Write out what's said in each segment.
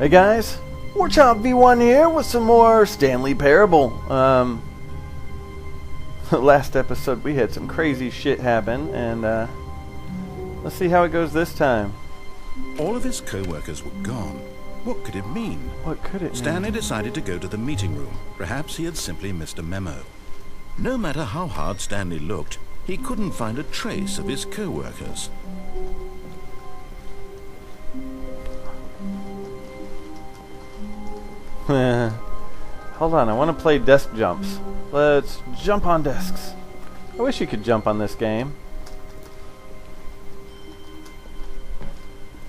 Hey guys, Warchild V1 here with some more Stanley Parable. Last episode we had some crazy shit happen, and let's see how it goes this time. All of his co-workers were gone. What could it mean? What could it mean? Stanley decided to go to the meeting room. Perhaps he had simply missed a memo. No matter how hard Stanley looked, he couldn't find a trace of his co-workers. Hold on, I want to play desk jumps. Let's jump on desks. I wish you could jump on this game.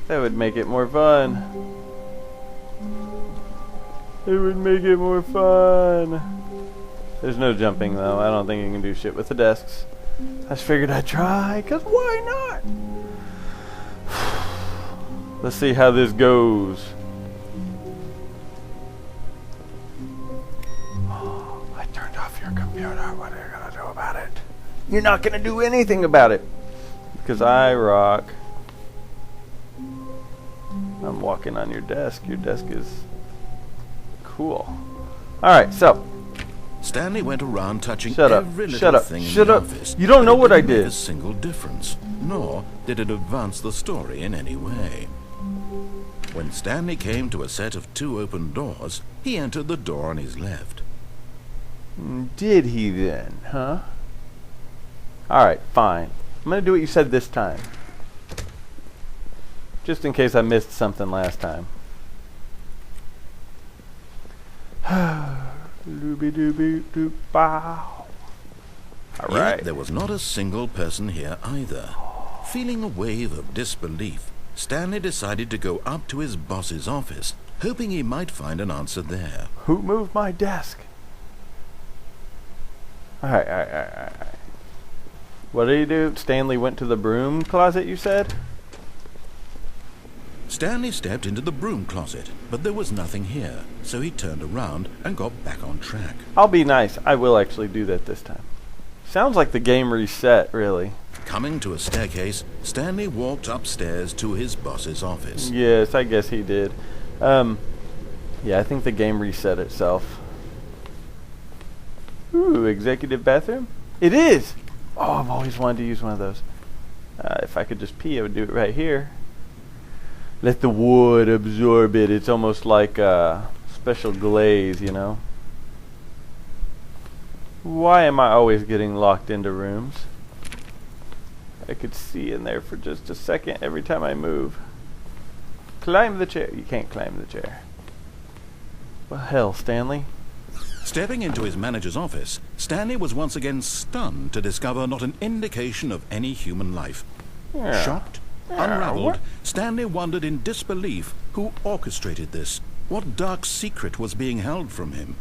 That would make it more fun. It would make it more fun. There's no jumping though. I don't think you can do shit with the desks. I just figured I'd try, cause why not? Let's see how this goes. I turned off your computer. What are you gonna do about it? You're not gonna do anything about it. Because I rock. I'm walking on your desk. Your desk is cool. Alright, so. Stanley went around touching Shut up. every little Shut up. thing in Shut the up. office. You don't know what I It didn't make did. a single difference, nor did it advance the story in any way. When Stanley came to a set of 2 open doors, he entered the door on his left. Did he then, huh? Alright, fine. I'm gonna do what you said this time. Just in case I missed something last time. Alright. Yet there was not a single person here either. Feeling a wave of disbelief, Stanley decided to go up to his boss's office, hoping he might find an answer there. Who moved my desk? Alright. What did he do? Stanley went to the broom closet, you said? Stanley stepped into the broom closet, but there was nothing here, so he turned around and got back on track. I'll be nice. I will actually do that this time. Sounds like the game reset, really. Coming to a staircase, Stanley walked upstairs to his boss's office. Yes, I guess he did. Yeah, I think the game reset itself. Ooh, executive bathroom? It is! Oh, I've always wanted to use one of those. If I could just pee, I would do it right here. Let the wood absorb it. It's almost like a special glaze, you know? Why am I always getting locked into rooms? I could see in there for just a second every time I move. Climb the chair. You can't climb the chair. Well, hell, Stanley. Stepping into his manager's office, Stanley was once again stunned to discover not an indication of any human life. Yeah. Shocked, Yeah, unraveled, what? Stanley wondered in disbelief who orchestrated this. What dark secret was being held from him?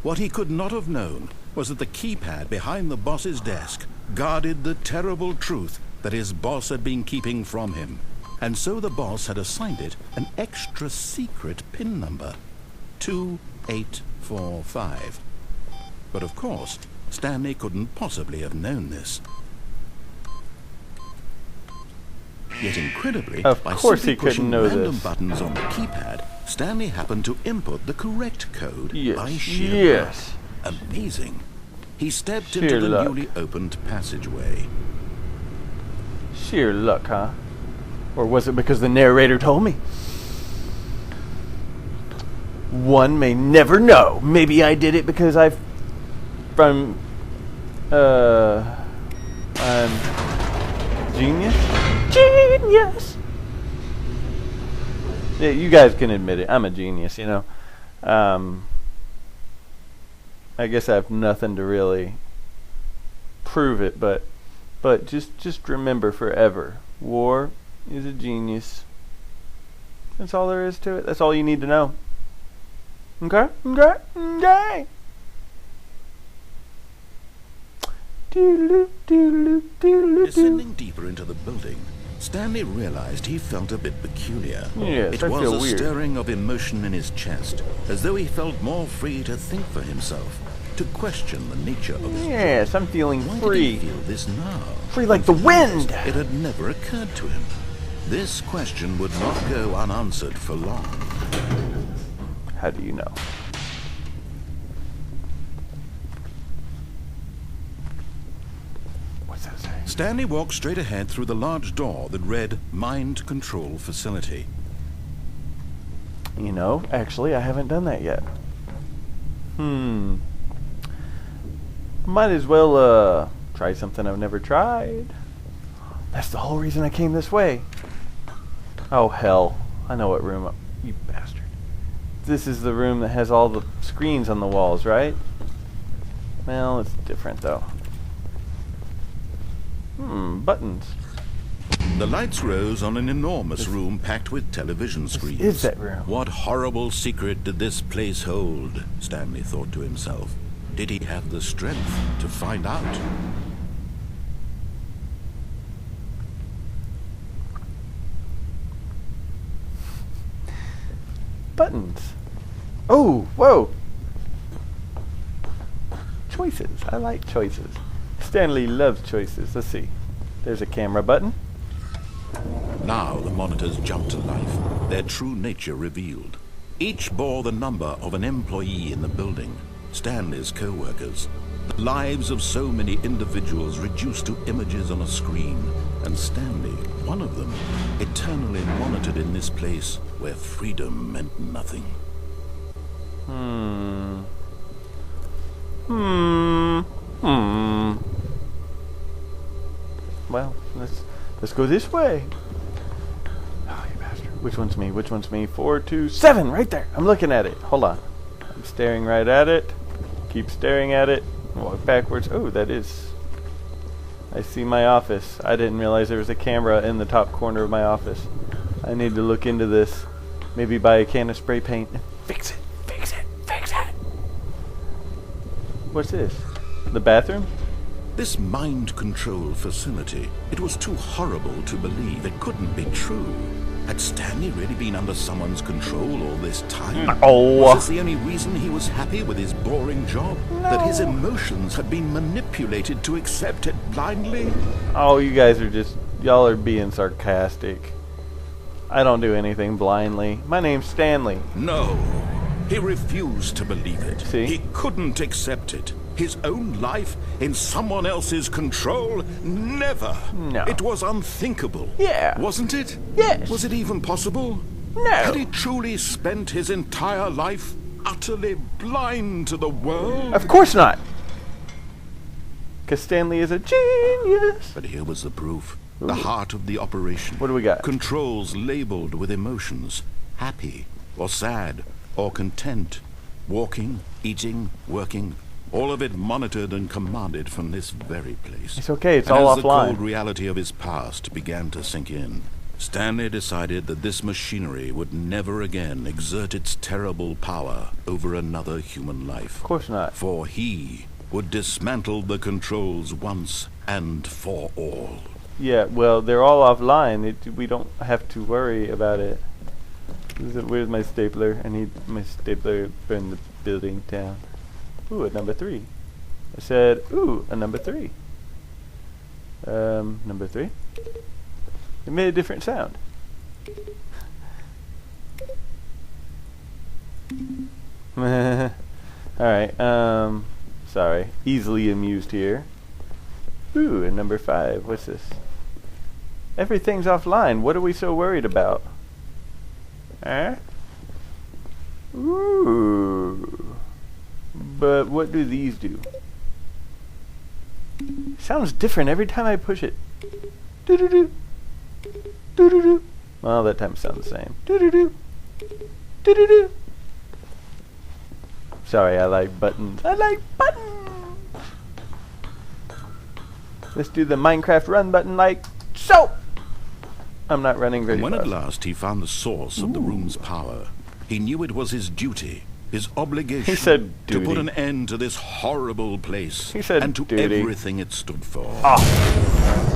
What he could not have known was that the keypad behind the boss's desk guarded the terrible truth that his boss had been keeping from him. And so the boss had assigned it an extra secret PIN number, 2845. But of course, Stanley couldn't possibly have known this. Yet incredibly, Of by course simply he couldn't pushing know random this. buttons on the keypad, Stanley happened to input the correct code by sheer Yes. luck. Amazing. He stepped Sheer into the luck. newly opened passageway. Sheer luck, huh? Or was it because the narrator told me? One may never know. Maybe I did it because I'm genius? Genius! Yeah, you guys can admit it. I'm a genius, you know. I guess I have nothing to really prove it, but just remember forever. War is a genius. That's all there is to it. That's all you need to know. Okay? Okay? Okay! Descending deeper into the building, Stanley realized he felt a bit peculiar. Yes, it I was feel a weird. stirring of emotion in his chest, as though he felt more free to think for himself, to question the nature of his Yes, I'm feeling Why free. did he feel this now? Free like the wind! It had never occurred to him. This question would not go unanswered for long. How do you know? What's that say? Stanley walked straight ahead through the large door that read Mind Control Facility. You know, actually, I haven't done that yet. Might as well, try something I've never tried. That's the whole reason I came this way. Oh, hell. I know what room you bastard. This is the room that has all the screens on the walls, right? Well, it's different, though. Buttons. The lights rose on an enormous room packed with television screens. Is that room? What horrible secret did this place hold? Stanley thought to himself. Did he have the strength to find out? Buttons. Oh, whoa. Choices. I like choices. Stanley loves choices. Let's see. There's a camera button. Now the monitors jumped to life, their true nature revealed. Each bore the number of an employee in the building, Stanley's co-workers. The lives of so many individuals reduced to images on a screen, and Stanley, one of them, eternally monitored in this place where freedom meant nothing. Well, let's go this way. Oh, you bastard. Which one's me? Which one's me? 4, 2, 7! Right there! I'm looking at it. Hold on. I'm staring right at it. Keep staring at it. Walk backwards. Oh, that is... I see my office. I didn't realize there was a camera in the top corner of my office. I need to look into this. Maybe buy a can of spray paint and fix it. Fix it. Fix it. What's this? The bathroom? This mind control facility, it was too horrible to believe. It couldn't be true. Had Stanley really been under someone's control all this time? Oh. Was this the only reason he was happy with his boring job? No. That his emotions had been manipulated to accept it blindly? Oh, you guys are just... Y'all are being sarcastic. I don't do anything blindly. My name's Stanley. No. He refused to believe it. See? He couldn't accept it. His own life in someone else's control? Never. No. It was unthinkable. Yeah. Wasn't it? Yes. Was it even possible? No. Had he truly spent his entire life utterly blind to the world? Of course not. Because Stanley is a genius. But here was the proof. Ooh. The heart of the operation. What do we got? Controls labeled with emotions. Happy, or sad, or content. Walking, eating, working. All of it monitored and commanded from this very place. It's okay, it's And all as the cold offline. reality of his past began to sink in, Stanley decided that this machinery would never again exert its terrible power over another human life. Of course not. For he would dismantle the controls once and for all. Yeah, well, they're all offline. We don't have to worry about it. Where's my stapler? I need my stapler to burn the building down. Ooh, a number 3. I said, ooh, a number 3. Number 3? It made a different sound. Alright, sorry. Easily amused here. Ooh, a number 5. What's this? Everything's offline. What are we so worried about? Huh? Ooh. But what do these do? Sounds different every time I push it. Doo-doo-doo. Doo-doo-doo. Well, that time it sounds the same. Doo-doo-doo. Doo-doo-doo. Sorry, I like buttons. I like buttons! Let's do the Minecraft run button like so! I'm not running very When fast. at last he found the source of the room's power, he knew it was his duty, his obligation, He said to put duty. an end to this horrible place He said and to duty. everything it stood for.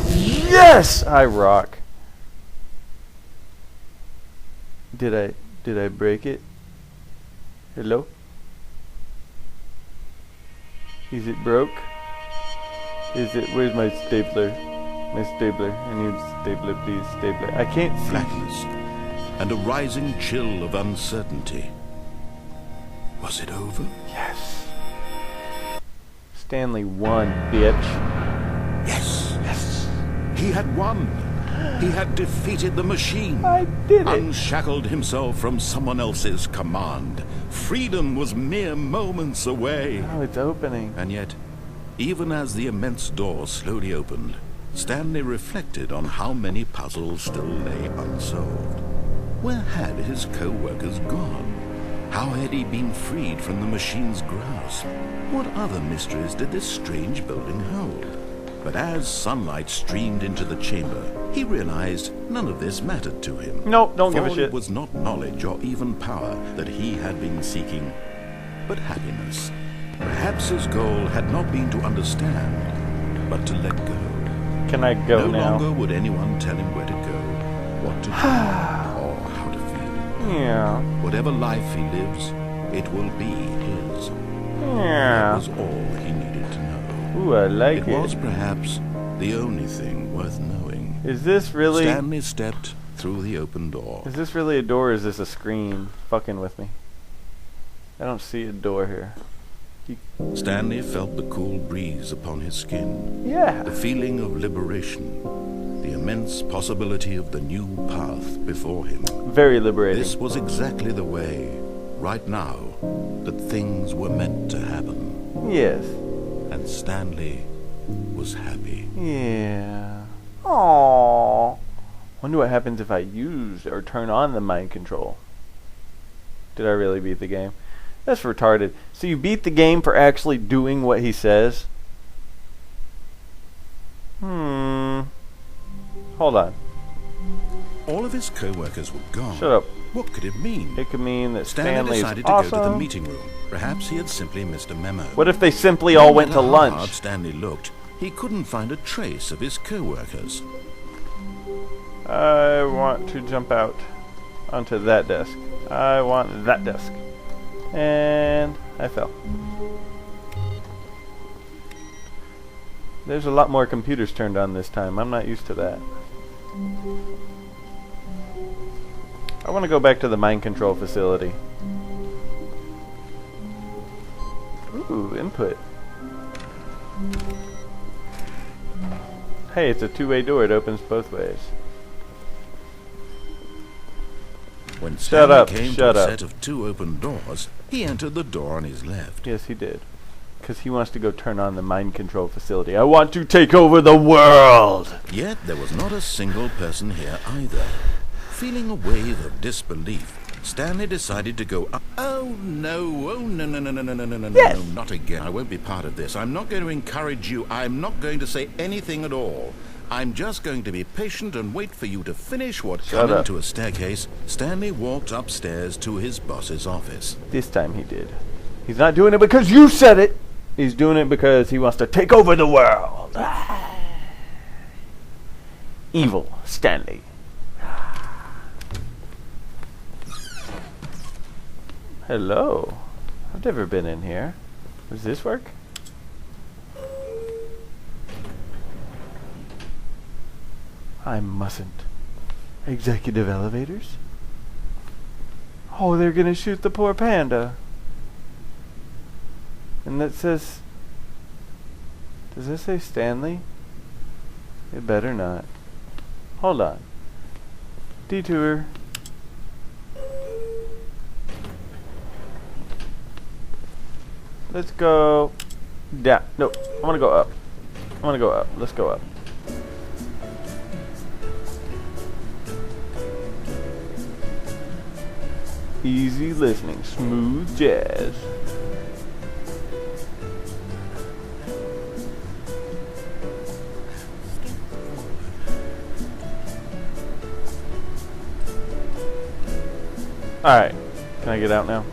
Yes! I rock. Did I break it? Hello? Is it broke? Is it, where's my stapler? My stapler. I need stapler, please. Stapler. I can't see. Blackness and a rising chill of uncertainty. Was it over? Yes. Stanley won, bitch. Yes. Yes. He had won. He had defeated the machine. I did it. Unshackled himself from someone else's command. Freedom was mere moments away. Oh, it's opening. And yet, even as the immense door slowly opened, Stanley reflected on how many puzzles still lay unsolved. Where had his co-workers gone? How had he been freed from the machine's grasp? What other mysteries did this strange building hold? But as sunlight streamed into the chamber, he realized none of this mattered to him. Nope, don't give a shit. It was not knowledge or even power that he had been seeking, but happiness. Perhaps his goal had not been to understand, but to let go. Can I go No now? longer would anyone tell him where to go, what to do, or how to feel. Yeah. Whatever life he lives, it will be his. That Yeah. was all he needed to know. Ooh, I like It was it. perhaps the only thing worth knowing. Is this really... Stanley stepped through the open door. Is this really a door or is this a screen fucking with me? I don't see a door here. Stanley felt the cool breeze upon his skin, Yeah. the feeling of liberation, the immense possibility of the new path before him. Very liberating. This was exactly the way, right now, that things were meant to happen. Yes. And Stanley was happy. Yeah. Aww. Wonder what happens if I use or turn on the mind control. Did I really beat the game? That's retarded. So you beat the game for actually doing what he says? Hold on. All of his co-workers were gone. Shut up. What could it mean? It could mean that Stanley Stanley's decided to awesome. go to the meeting room. Perhaps he had simply missed a memo. What if they simply all went to No matter how hard lunch? Stanley looked, he couldn't find a trace of his co-workers. I want to jump out onto that desk. I want that desk. And I fell. There's a lot more computers turned on this time. I'm not used to that. I want to go back to the mind control facility. Ooh, input. Hey, it's a two-way door. It opens both ways. When Shut Stanley up, came shut to a up. set of two open doors, he entered the door on his left. Yes, he did. Because he wants to go turn on the mind control facility. I want to take over the world! Yet there was not a single person here either. Feeling a wave of disbelief, Stanley decided to go up. Oh no, Yes. no, not again. I won't be part of this. I'm not going to encourage you. I'm not going to say anything at all. I'm just going to be patient and wait for you to finish what. Shut Coming up. to a staircase, Stanley walked upstairs to his boss's office. This time he did. He's not doing it because you said it! He's doing it because he wants to take over the world! Evil Stanley. Hello. I've never been in here. Does this work? I mustn't. Executive elevators? Oh, they're gonna shoot the poor panda. And that says... Does this say Stanley? It better not. Hold on. Detour. Let's go down. No, I want to go up. I want to go up. Let's go up. Easy listening, smooth jazz. Alright, can I get out now?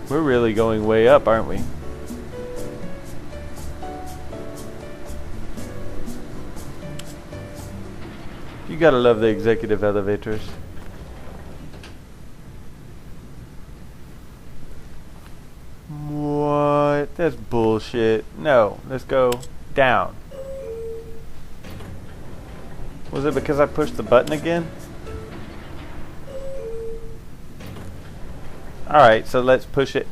We're really going way up, aren't we? You gotta love the executive elevators. What? That's bullshit. No, let's go down. Was it because I pushed the button again? Alright, so let's push it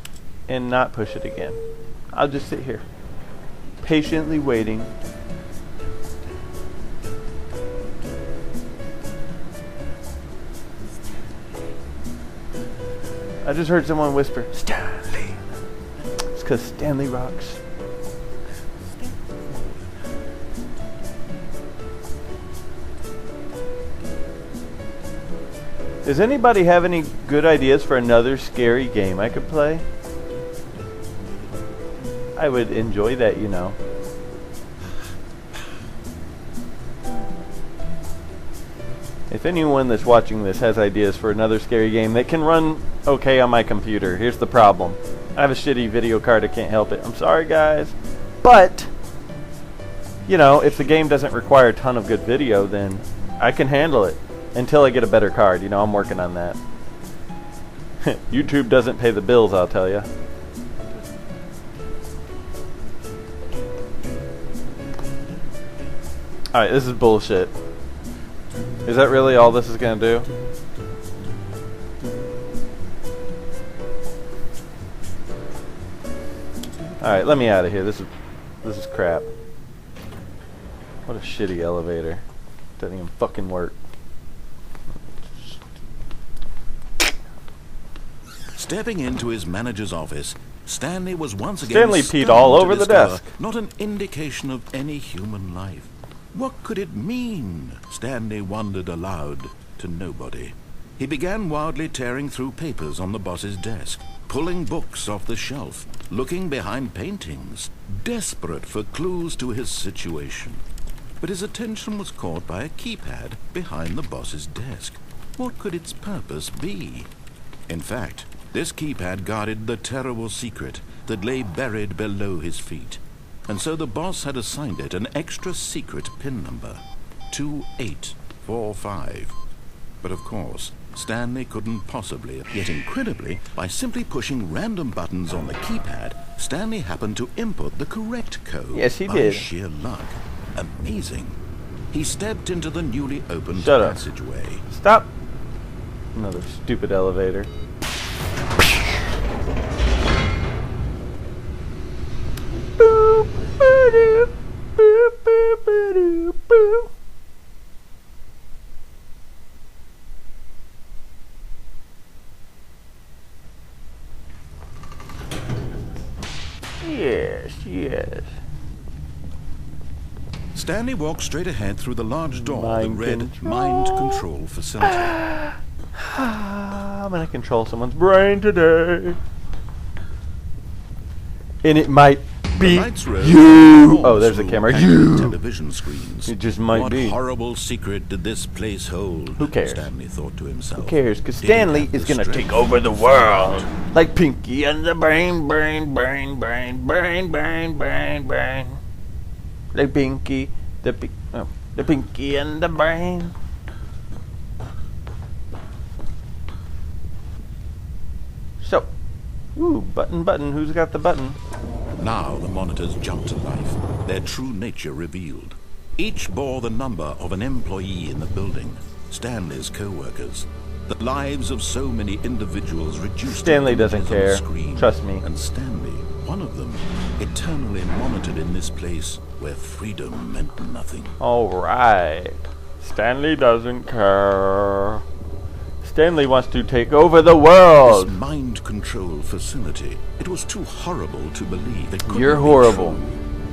and not push it again. I'll just sit here, patiently waiting. I just heard someone whisper, Stanley. It's because Stanley rocks. Does anybody have any good ideas for another scary game I could play? I would enjoy that, you know. If anyone that's watching this has ideas for another scary game that can run okay on my computer, here's the problem. I have a shitty video card, I can't help it. I'm sorry, guys. But, you know, if the game doesn't require a ton of good video, then I can handle it. Until I get a better card. You know, I'm working on that. YouTube doesn't pay the bills, I'll tell you. Alright, this is bullshit. Is that really all this is gonna do? Alright, let me out of here. This is crap. What a shitty elevator. Doesn't even fucking work. Stepping into his manager's office, Stanley was once again Stanley peed all over the desk. Not an indication of any human life. What could it mean? Stanley wondered aloud to nobody. He began wildly tearing through papers on the boss's desk, pulling books off the shelf, looking behind paintings, desperate for clues to his situation. But his attention was caught by a keypad behind the boss's desk. What could its purpose be? In fact, this keypad guarded the terrible secret that lay buried below his feet. And so the boss had assigned it an extra secret PIN number, 2845. But of course, Stanley couldn't possibly, yet incredibly, by simply pushing random buttons on the keypad, Stanley happened to input the correct code. Yes, he by did. Sheer luck. Amazing. He stepped into the newly opened Shut up. passageway. Stop. Another stupid elevator. Boop, ba-doop, boop, boop, ba-doop, boop. Yes, yes. Stanley walked straight ahead through the large door that Mind read control. Mind Control Facility. I'm gonna control someone's brain today. And it might be Lights rose you. on Oh, there's a through camera. active You. television screens. It just might what be. horrible secret did this place hold? Who cares? Stanley thought to himself. Who cares? Because Did he Stanley have is the gonna strength take over the to world. fight? Like Pinky and the Brain, brain, brain, brain, brain, brain, brain, brain. Like Pinky, the Pinky and the Brain. So, ooh, button, who's got the button? Now the monitors jumped to life, their true nature revealed. Each bore the number of an employee in the building, Stanley's co-workers. The lives of so many individuals reduced Stanley to doesn't images on care. the screen. Trust me. And Stanley, one of them, eternally monitored in this place where freedom meant nothing. Alright. Stanley doesn't care. Stanley wants to take over the This world. mind control facility, it was too horrible to believe. It couldn't You're be horrible. true.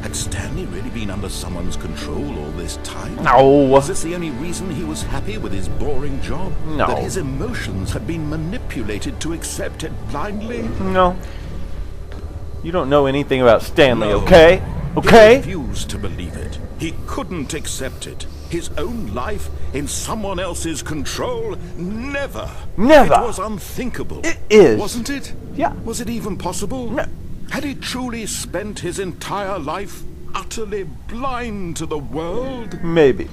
Had Stanley really been under someone's control all this time? No. Was this the only reason he was happy with his boring job? No. That his emotions had been manipulated to accept it blindly? No. You don't know anything about Stanley, No. okay? He Okay? refused to believe it. He couldn't accept it. His own life in someone else's control? Never. Never. It was unthinkable. It is. Wasn't it? Yeah. Was it even possible? No. Had he truly spent his entire life utterly blind to the world? Maybe.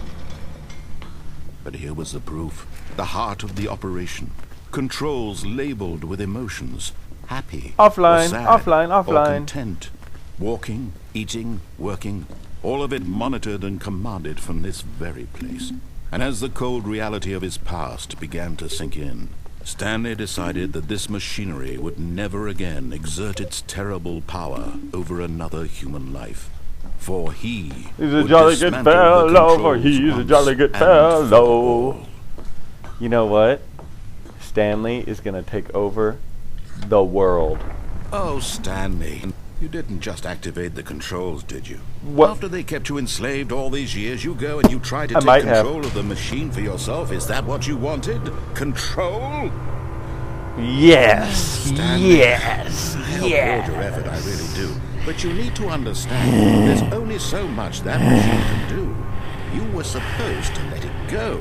But here was the proof. The heart of the operation. Controls labeled with emotions. happy, Offline, or sad, offline, or offline. content. Walking, eating, working, all of it monitored and commanded from this very place. And as the cold reality of his past began to sink in, Stanley decided that this machinery would never again exert its terrible power over another human life. For he's a jolly good fellow, for he's a jolly good fellow. You know what? Stanley is going to take over the world. Oh, Stanley, you didn't just activate the controls, did you? What? After they kept you enslaved all these years, you go and you try to I take might control of the machine for yourself. Is that what you wanted? Control? Yes. Stanley, Yes. I applaud Yes. your effort, I really do. But you need to understand, there's only so much that machine can do. You were supposed to let it go.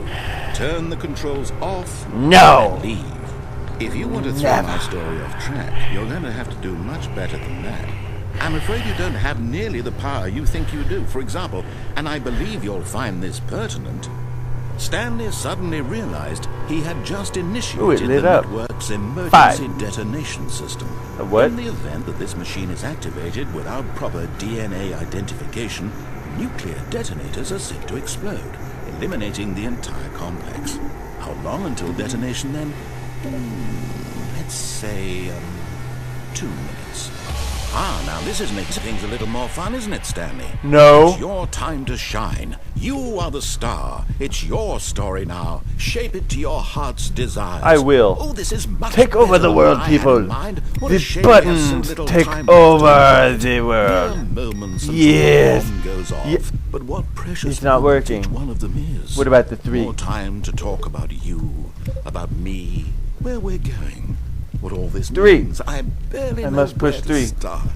Turn the controls off No. and leave. If you want to throw Never. my story off track, you're going to have to do much better than that. I'm afraid you don't have nearly the power you think you do. For example, and I believe you'll find this pertinent, Stanley suddenly realized he had just initiated lit the up. network's emergency 5. detonation system. A what? In the event that this machine is activated without proper DNA identification, nuclear detonators are said to explode, eliminating the entire complex. How long until detonation then? Let's say, 2 minutes. Ah, now this is making things a little more fun, isn't it, Stanley? No. It's your time to shine. You are the star. It's your story now. Shape it to your heart's desires. I will. Oh, this is much Take over better the than world, I had in people. mind. What a The shame we have so buttons little take time over left. the Mere world. moments until Yes. the bomb goes off. Ye- But what precious It's not moment working. each one of them is. What about the 3? More time to talk about you, about me, where we're going, what all this 3. means. I barely I know must push where to 3. start.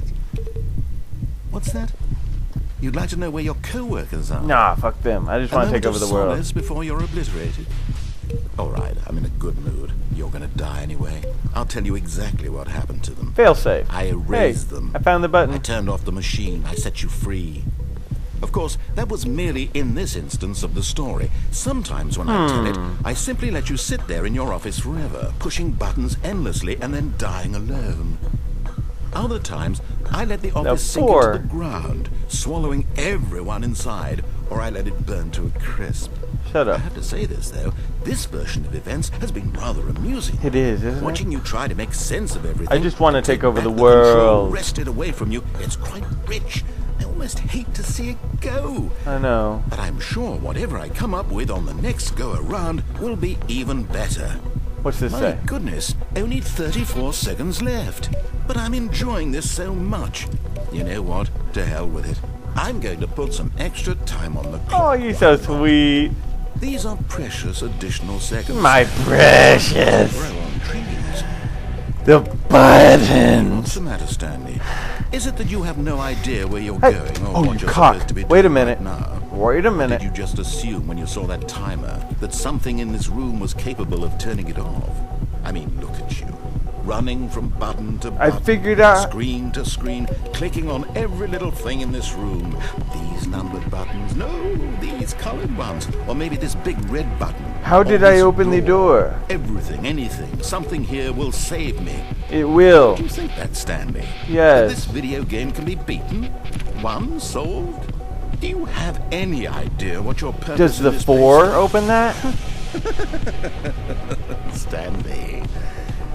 What's that? You'd like to know where your co-workers are? Nah, fuck them. I just A want to moment take over of the world. solace before you're obliterated. All right, I'm in a good mood. You're gonna die anyway. I'll tell you exactly what happened to them. Fail safe. I erased Hey, them. I found the I button. turned off the machine. I set you free. Of course, that was merely in this instance of the story. Sometimes when I tell it, I simply let you sit there in your office forever, pushing buttons endlessly and then dying alone. Other times, I let the office sink 4. into the ground, swallowing everyone inside, or I let it burn to a crisp. Shut I up. have to say this, though. This version of events has been rather amusing. It is, isn't it? Watching you try to make sense of everything. I just want to and take over back the control world. wrested away from you. It's quite rich. I almost hate to see it go. I know. But I'm sure whatever I come up with on the next go-around will be even better. What's this My say? goodness, only 34 seconds left. But I'm enjoying this so much. You know what? To hell with it. I'm going to put some extra time on the Oh, clock. you're so sweet. These are precious additional seconds. My precious. Grow on trees. The What's buttons. the matter, Stanley? Is it that you have no idea where you're Hey. going or Oh, what you you're cock. supposed to be Wait a doing minute. right now? Wait a Did minute. you just assume when you saw that timer that something in this room was capable of turning it off? I mean, look at you. Running from button to I button, figured out- screen to screen, clicking on every little thing in this room. These numbered buttons, no, these colored ones, or maybe this big red button. How or did I this open the door? Everything, anything, something here will save me. It will. Do you think that, Stanley? Yes. That this video game can be beaten? Won? Solved? Do you have any idea what your purpose Does in the this 4 place open that? is? Stanley,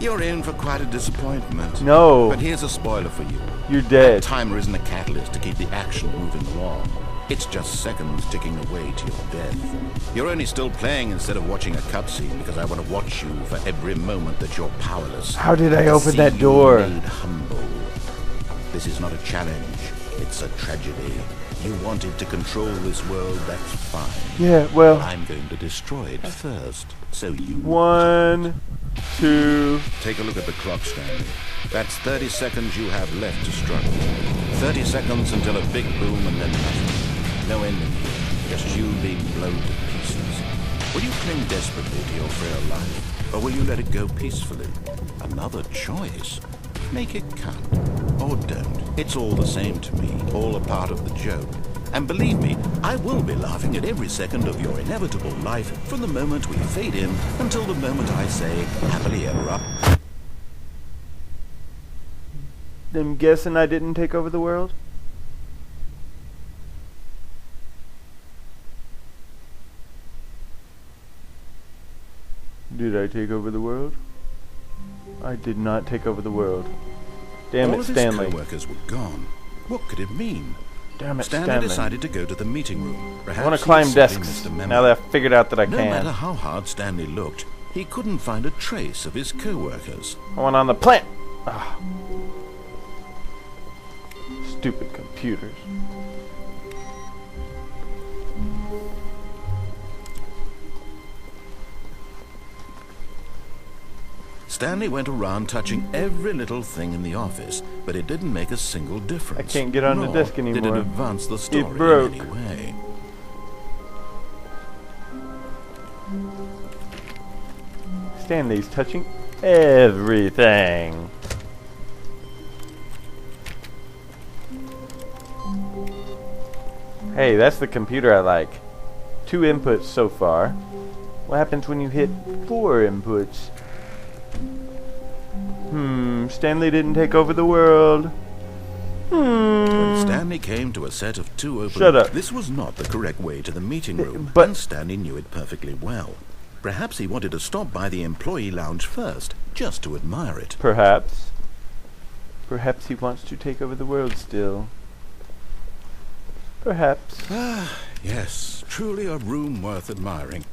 you're in for quite a disappointment. No. But here's a spoiler for you. You're That dead. timer isn't a catalyst to keep the action moving along. It's just seconds ticking away to your death. You're only still playing instead of watching a cutscene because I want to watch you for every moment that you're powerless. How did I open See that you door? made humble. This is not a challenge. It's a tragedy. You wanted to control this world, that's fine. Yeah, well, I'm going to destroy it first, so you... 1, 2. Take a look at the clock, Stanley. That's 30 seconds you have left to struggle. 30 seconds until a big boom and then nothing. No ending here. Just you being blown to pieces. Will you cling desperately to your frail life, or will you let it go peacefully? Another choice. Make it count. Or don't. It's all the same to me. All a part of the joke. And believe me, I will be laughing at every second of your inevitable life from the moment we fade in until the moment I say happily ever after. I'm guessing I didn't take over the world? Did I take over the world? I did not take over the world. Damn All it, of Stanley. his co-workers were gone. What could it mean? Damn it, Stanley decided to go to the meeting room. Perhaps I want to he climb had simply desks missed a memo. now that I've figured out that I No can. matter how hard Stanley looked, he couldn't find a trace of his co-workers. I want on the plant. Ah. Stupid computers. Stanley went around touching every little thing in the office, but it didn't make a single difference. I can't get on the Nor desk did anymore. it advance the story broke. in any way. Stanley's touching everything. Hey, that's the computer I like. 2 inputs so far. What happens when you hit 4 inputs? Stanley didn't take over the world. When Stanley came to a set of 2 open... Shut up. This was not the correct way to the meeting room, but- and Stanley knew it perfectly well. Perhaps he wanted to stop by the employee lounge first, just to admire it. Perhaps. Perhaps he wants to take over the world still. Perhaps. Yes, truly a room worth admiring.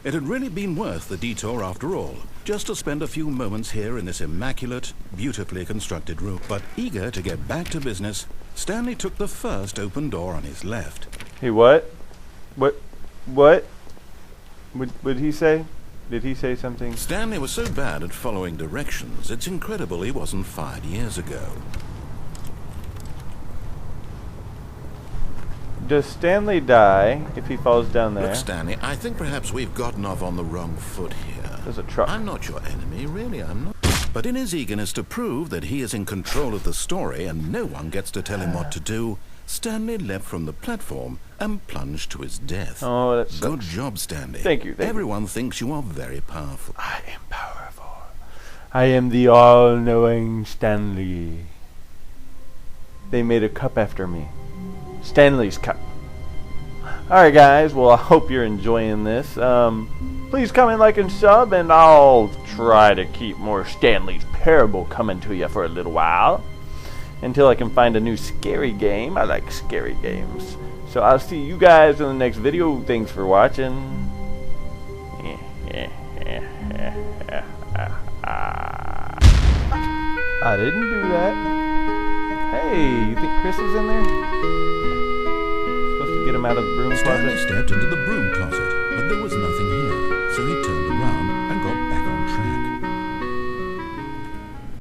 It had really been worth the detour after all, just to spend a few moments here in this immaculate, beautifully constructed room. But eager to get back to business, Stanley took the first open door on his left. Hey, what? What? What? What did he say? Did he say something? Stanley was so bad at following directions, it's incredible he wasn't fired years ago. Does Stanley die if he falls down there? Look, Stanley, I think perhaps we've gotten off on the wrong foot here. There's a truck. I'm not your enemy, really, I'm not. But in his eagerness to prove that he is in control of the story and no one gets to tell him what to do, Stanley leapt from the platform and plunged to his death. Oh, that's Good job, Stanley. Thank you. Everyone thinks you are very powerful. I am powerful. I am the all-knowing Stanley. They made a cup after me. Stanley's cup. Alright guys, well I hope you're enjoying this. Please comment, like, and sub, and I'll try to keep more Stanley's Parable coming to you for a little while. Until I can find a new scary game. I like scary games. So I'll see you guys in the next video. Thanks for watching. I didn't do that. Hey, you think Chris is in there? Supposed to get him out of the broom Stanley closet? stepped into the broom